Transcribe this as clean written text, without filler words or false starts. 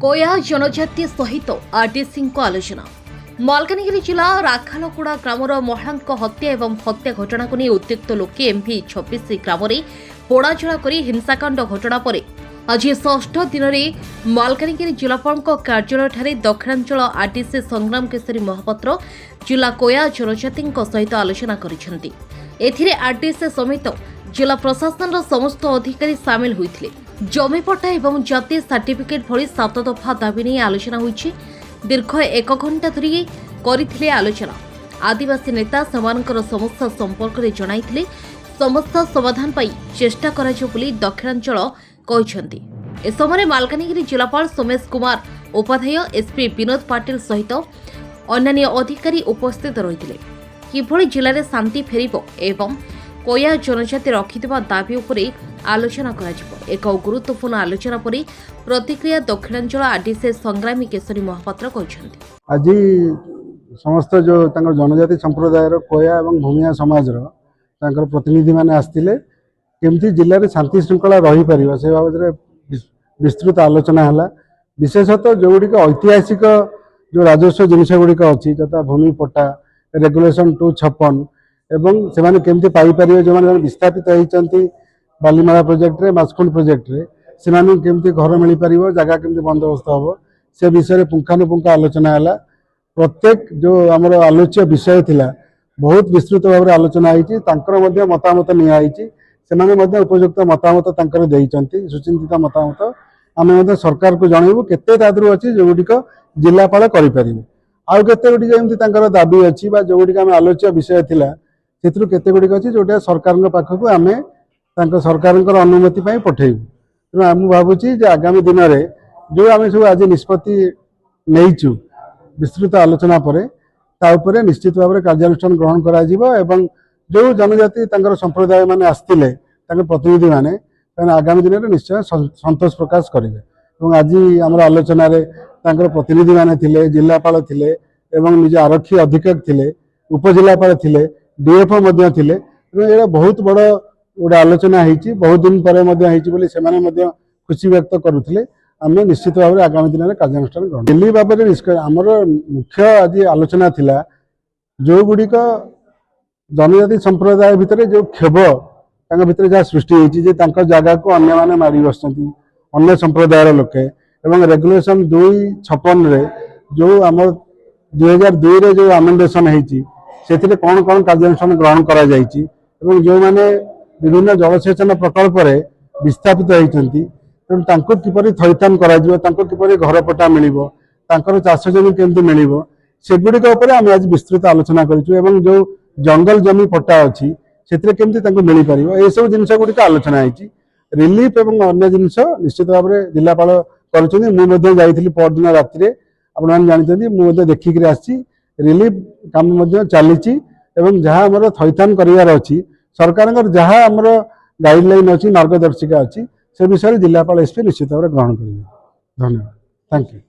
कोया जनजाति सहित आरटीसी आलोचना मालकानगिरी जिला राखालकोड़ा ग्रामर महिला हत्या और हत्या घटना को नहीं उत्त्यक्त लोके एमपी 26 ग्राम में पोड़ाजड़ा कर हिंसाकांड घटना पर आज षष्ठ दिन में मालकानगिरी जिलापाल कार्यालय दक्षिणांचल आरटीसी संग्राम केशरी महापात्र जिला कोया जनजाति सहित आलोचना कर आरटीसी समेत जिला प्रशासन समस्त अधिकारी सामिल होते जमीपट्टा और जाति सर्टिफिकेट भली 7 दफा दाबी नहीं आलोचना होईछि। दीर्घ 1 घंटा धरी करथिले आलोचना। आदिवासी नेता समानकर समस्या संपर्क में जणाइथिले समस्या समाधान पाई चेष्टा कराजियो बोली दक्षिणांचल कहिसेंति। ए समय मालकानगिरी जिलापाल सोमेश कुमार उपाध्याय एसपी विनोद पाटिल सहित अन्य अधिकारी उपस्थित रहिथिले। किभली जिले में शांति फेरिबो एवं कोया जनजाति रखिथिबा दाबी उपरे आलोचना कराजिबो। एक गुरुत्वपूर्ण आलोचना पर प्रतिक्रिया दक्षिणांचल आरटीसी संग्रामी केशरी महापात्र कहिसेंति। आज समस्त जो तांकर जनजाति संप्रदायर कोया एवं भूमिया समाजर तांकर प्रतिनिधि माने आस्तिले केमती जिल्ला रे शांति श्रृंखला रही परिबा से बाबद विस्तृत आलोचना हला। विशेषतः जो गुडी ऐतिहासिक जो राजस्व जिनिस गुडी अछि जता भूमि पट्टा रेगुलेशन 256 एवं से माने केमती पाई परिबे जो माने विस्थापित होइचंती बालीमाला प्रोजेक्ट रे मास्कुंड प्रोजेक्ट रे से माने केमती घर मिल परिबो जगह केमती बंदोबस्त हबो से विषय पुंखानुपुंख आलोचना हला। प्रत्येक जो आमर आलोच्य विषय थिला बहुत विस्तृत भाव में आलोचना होईची। तांकर मध्ये मतामत निया होईची। सेमाने मध्ये उपयुक्त मतामत तांकर देइचंती सुचिंतित मतामत आमे मध्ये सरकार को जणाइबो केते तादरु अछि जो गुडी जिलापाल करि परिबे आउ केते गुडी एमती तांकर दाबी अछि बा जो गुडी आमे आलोच्य विषय थिला सेतरु केते गुडी अछि जोटा सरकार पाखकु आमे तांकर सरकार अनुमति पाई पठेइबु। तेणु आम भावुची जे आगामी दिन में जो आम सब आज निष्पत्ति नहींचु विस्तृत आलोचना पर ताऊपर निश्चित भाव में कार्यानुष्ठान ग्रहण करा जिवो एवं जो जनजाति तांकर संप्रदाय माने आस्तिले तांकर प्रतिनिधि माने आगामी दिन में निश्चय संतोष प्रकाश करेंगे। आज आम आलोचन तांकर प्रतिनिधि माने थिले जिलापाल थिले एवं निज आरक्षी अधीक्षक थिले उपजिलापाल थिले डीएफओ मध्य थिले। तेणु बहुत बड़ गोटे आलोचना होती बहुत दिन पर खुशी व्यक्त करुले आम निश्चित भाव में आगामी दिन में कार्यानुष्ठान ग्रहण दिल्ली बाबद आमर मुख्य आज आलोचना थिला जो गुड़िक जनजाति संप्रदाय भितर जो खेब भितर जहाँ सृष्टि होती जगह को अन्य माने मारी बसती अन्य संप्रदायर लोके एवं रेगुलेशन 256 रे जो आम 2002 रे जो आमेंडेशन होती से कौन कौन कार्यानुष्ठान ग्रहण करा जायछि एवं जो माने विभिन्न जलसेचन प्रकल्प विस्थापित होती तेणु तांको किपरि थैथान करा जिवो तांको किपरि घर पट्टा मिलिबो तांकर चाष जमी केमती मिलिबो सेगुड़िक उपर आम आज विस्तृत आलोचना करिछु एवं जो जंगल जमी पट्टा अछि सेतिरे केमती तांको मिलि परिबो ए सब जिनिस गुड़िक आलोचना होईछि। रिलीफ एवं अन्य जिनिस निश्चित भाव में जिलापाल करिसथि मु मध्ये जाइथिली परदिन राति रे आपण मान जानिथि मु मध्ये देखिकरी आछि रिलीफ काम मध्ये चलीछि एवं जहाँ हमर थैथान करिवार अछि सरकार जहाँ आमर गाइडलाइन अच्छी मार्गदर्शिका अच्छी से विषय जिलापाल एसपी निश्चित भाव में ग्रहण करेंगे। धन्यवाद। Thank you.